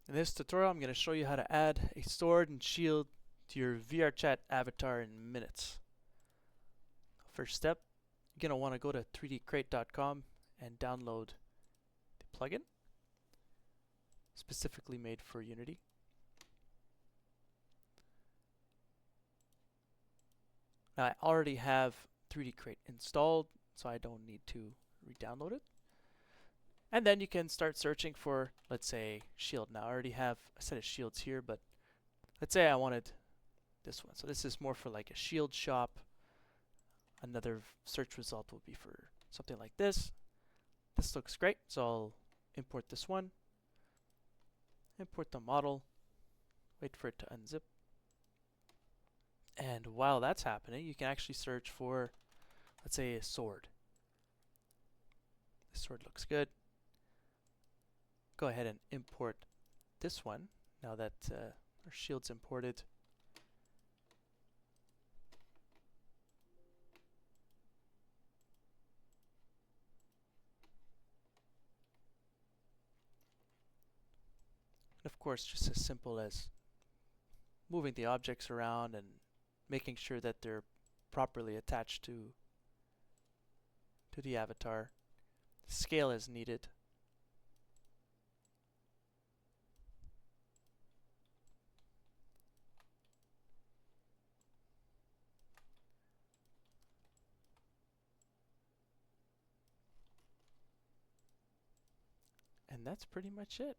In this tutorial, I'm going to show you how to add a sword and shield to your VRChat avatar in minutes. First step, you're going to want to go to 3dcrate.com and download the plugin specifically made for Unity. Now, I already have 3dcrate installed, so I don't need to re-download it. And then you can start searching for, let's say, shield. Now, I already have a set of shields here, but let's say I wanted this one. So this is more for like a shield shop. Another search result will be for something like this. This looks great, so I'll import this one. Import the model. Wait for it to unzip. And while that's happening, you can actually search for, let's say, a sword. This sword looks good. Go ahead and import this one now that our shield's imported. And of course, just as simple as moving the objects around and making sure that they're properly attached to the avatar. Scale is needed. And that's pretty much it.